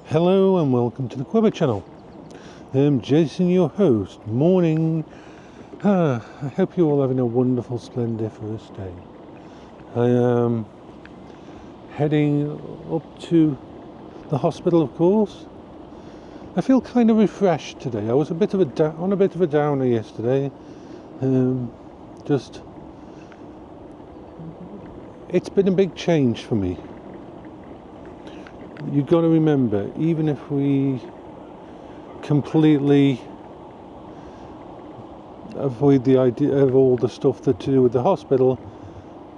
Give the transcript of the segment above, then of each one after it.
Hello and welcome to the Quiver channel. I'm Jason, your host. Morning. I hope you're all having a wonderful, splendiferous day. I am heading up to the hospital, of course. I feel kind of refreshed today. I was on a bit of a downer yesterday. It's been a big change for me. You've got to remember, even if we completely avoid the idea of all the stuff that to do with the hospital,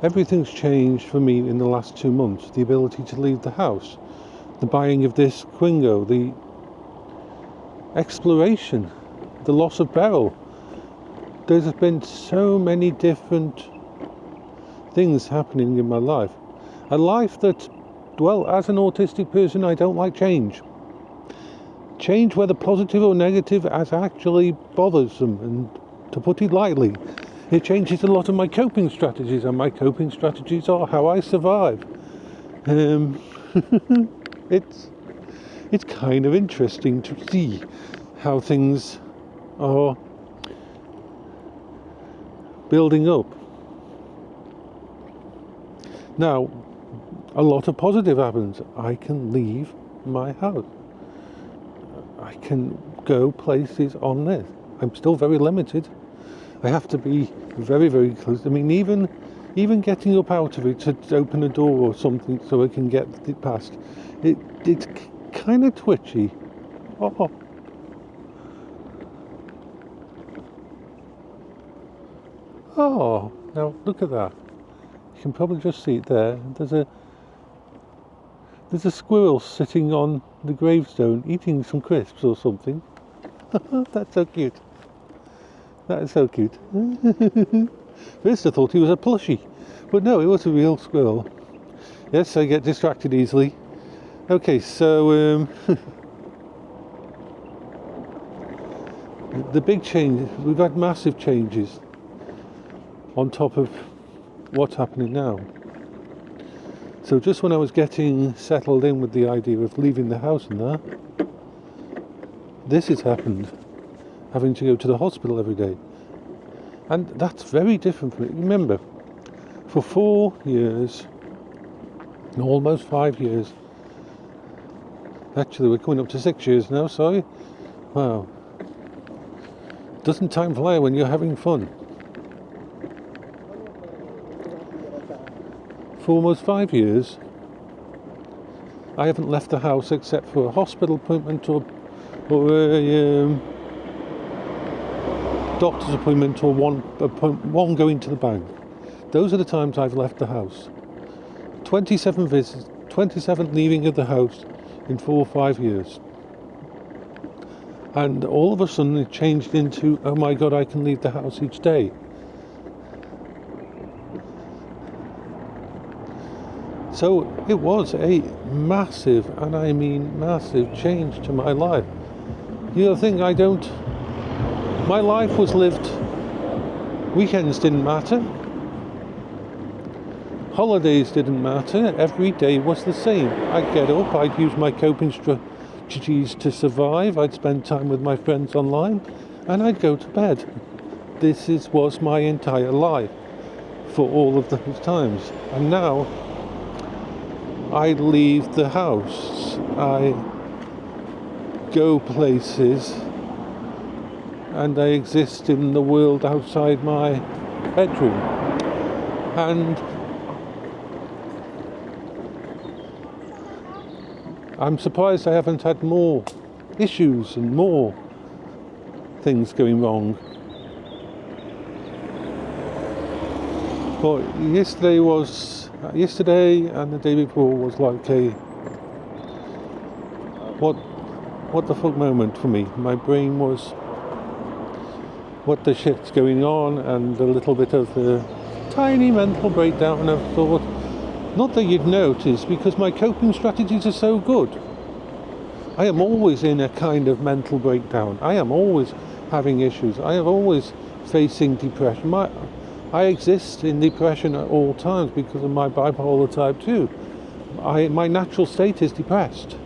everything's changed for me in the last 2 months. The ability to leave the house, the buying of this Quingo, the exploration, the loss of Beryl. There's been so many different things happening in my life. A life that, well, as an autistic person, I don't like change. Change, whether positive or negative, as actually bothersome, and to put it lightly, it changes a lot of my coping strategies, and my coping strategies are how I survive. It's kind of interesting to see how things are building up. Now, a lot of positive happens. I can leave my house. I can go places on this. I'm still very limited. I have to be very, very close. I mean, even getting up out of it to open a door or something so I can get it past, it's kind of twitchy. Oh, now look at that. You can probably just see it there. There's a squirrel sitting on the gravestone eating some crisps or something. That's so cute. That is so cute. First I thought he was a plushie, but no, it was a real squirrel. Yes, I get distracted easily. Okay, so the big change, we've had massive changes on top of what's happening now. So just when I was getting settled in with the idea of leaving the house and that, this has happened, having to go to the hospital every day. And that's very different from it. Remember, for 4 years, almost 5 years, actually we're coming up to 6 years now, sorry. Wow. Doesn't time fly when you're having fun? For almost 5 years, I haven't left the house except for a hospital appointment or a doctor's appointment, or one going to the bank. Those are the times I've left the house. 27 visits, 27 leaving of the house in 4 or 5 years. And all of a sudden it changed into, oh my God, I can leave the house each day. So it was a massive, and I mean massive, change to my life. The other thing, my life was lived, weekends didn't matter, holidays didn't matter, every day was the same. I'd get up, I'd use my coping strategies to survive, I'd spend time with my friends online, and I'd go to bed. This was my entire life for all of those times. And now, I leave the house, I go places, and I exist in the world outside my bedroom. And I'm surprised I haven't had more issues and more things going wrong. But yesterday and the day before was like a what the fuck moment for me. My brain was, what the shit's going on, and a little bit of a tiny mental breakdown of thought. Not that you'd notice, because my coping strategies are so good. I am always in a kind of mental breakdown. I am always having issues. I am always facing depression. I exist in depression at all times because of my bipolar type 2. my natural state is depressed.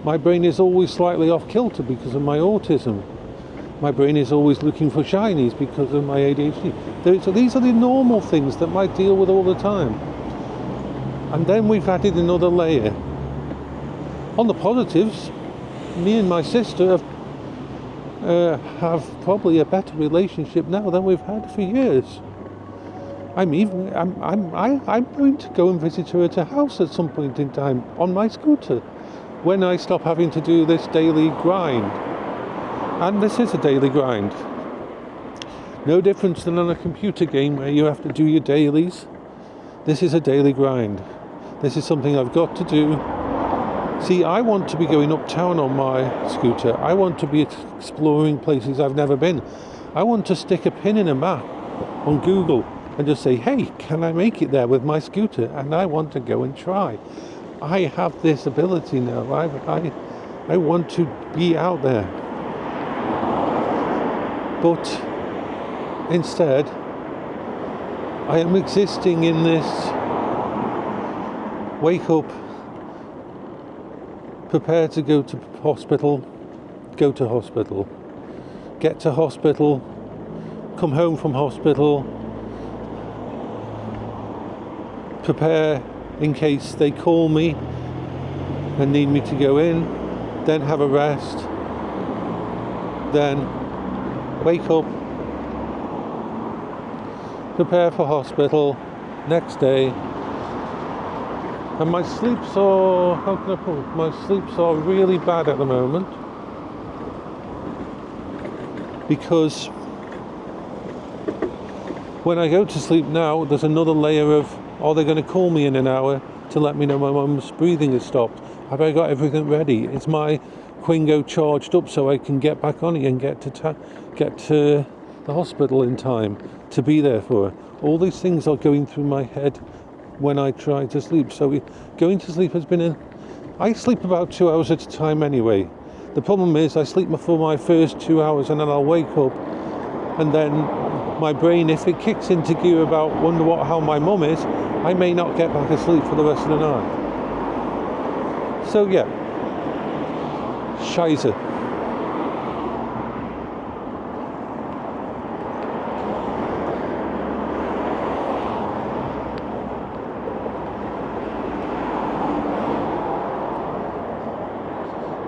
My brain is always slightly off kilter because of my autism. My brain is always looking for shinies because of my ADHD. So these are the normal things that I deal with all the time. And then we've added another layer. On the positives, me and my sister have probably a better relationship now than we've had for years. I'm going to go and visit her at her house at some point in time on my scooter when I stop having to do this daily grind. And this is a daily grind. No difference than on a computer game where you have to do your dailies. This is a daily grind. This is something I've got to do. See, I want to be going uptown on my scooter. I want to be exploring places I've never been. I want to stick a pin in a map on Google and just say, hey, can I make it there with my scooter? And I want to go and try. I have this ability now. I want to be out there. But instead, I am existing in this wake up, prepare to go to hospital, go to hospital, get to hospital, come home from hospital, prepare in case they call me and need me to go in, then have a rest, then wake up, prepare for hospital, next day. And my sleeps are, how can I put it? My sleeps are really bad at the moment because when I go to sleep now, there's another layer of, are they going to call me in an hour to let me know my mum's breathing has stopped? Have I got everything ready? Is my Quingo charged up so I can get back on it and get to the hospital in time to be there for her? All these things are going through my head when I try to sleep. So going to sleep has been I sleep about 2 hours at a time anyway. The problem is I sleep for my first 2 hours and then I'll wake up and then my brain, if it kicks into gear about how my mum is, I may not get back asleep for the rest of the night. So yeah, Scheiße.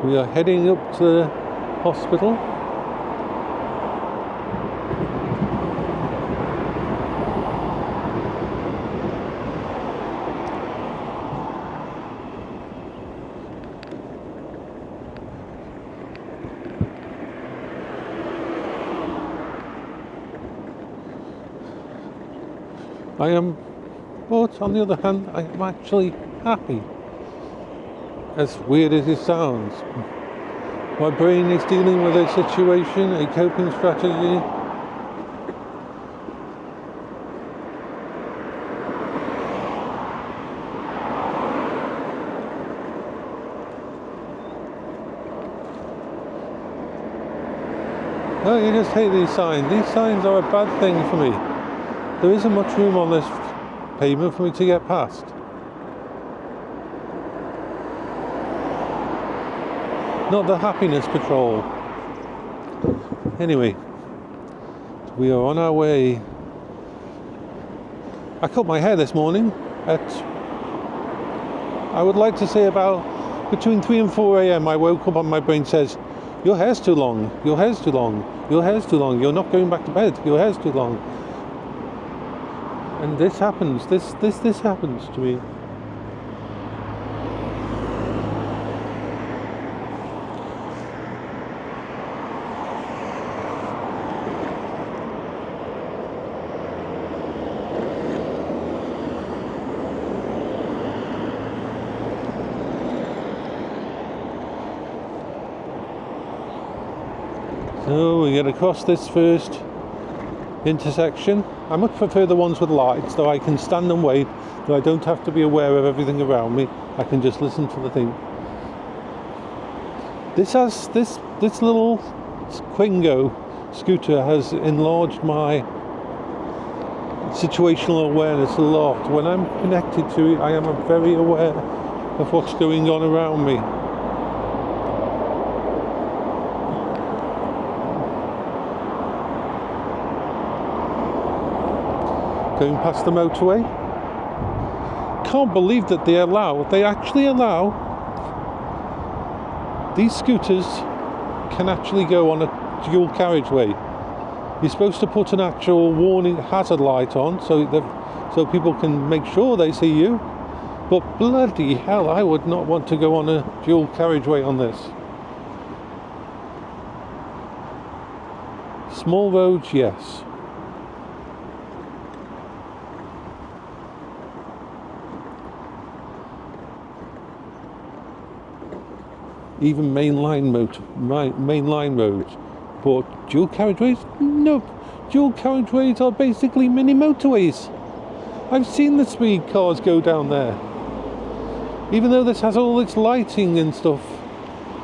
We are heading up to the hospital. I am, but on the other hand, I am actually happy. As weird as it sounds. My brain is dealing with a situation, a coping strategy. No, you just hate these signs. These signs are a bad thing for me. There isn't much room on this pavement for me to get past. Not the happiness patrol. Anyway, we are on our way. I cut my hair this morning at, I would like to say about between 3 and 4 a.m. I woke up and my brain says, your hair's too long, your hair's too long, your hair's too long, you're not going back to bed, your hair's too long. And this happens, this happens to me. So we get across this first intersection. I much prefer the ones with lights, though I can stand and wait, so I don't have to be aware of everything around me. I can just listen to the thing. This little Quingo scooter has enlarged my situational awareness a lot. When I'm connected to it, I am very aware of what's going on around me. Going past the motorway. Can't believe that they actually allow these scooters can actually go on a dual carriageway. You're supposed to put an actual warning hazard light on so people can make sure they see you, but bloody hell, I would not want to go on a dual carriageway on this. Small roads, yes. Even mainline roads, but dual carriageways? Nope. Dual carriageways are basically mini motorways. I've seen the speed cars go down there. Even though this has all its lighting and stuff,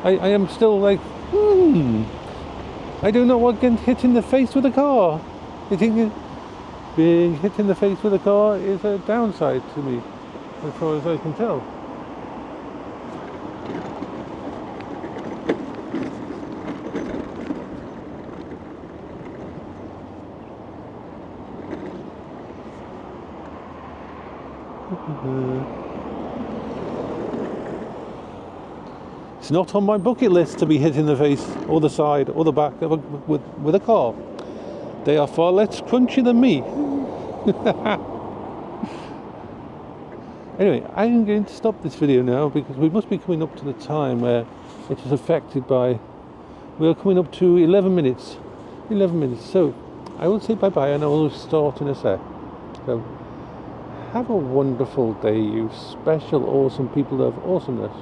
I am still like, I don't know what getting hit in the face with a car. I think being hit in the face with a car is a downside to me, as far as I can tell. It's not on my bucket list to be hit in the face or the side or the back with a car. They are far less crunchy than me. Anyway, I'm going to stop this video now because we must be coming up to the time where it is affected by... We are coming up to 11 minutes. 11 minutes. So I will say bye-bye and I will start in a sec. So have a wonderful day, you special, awesome people of awesomeness.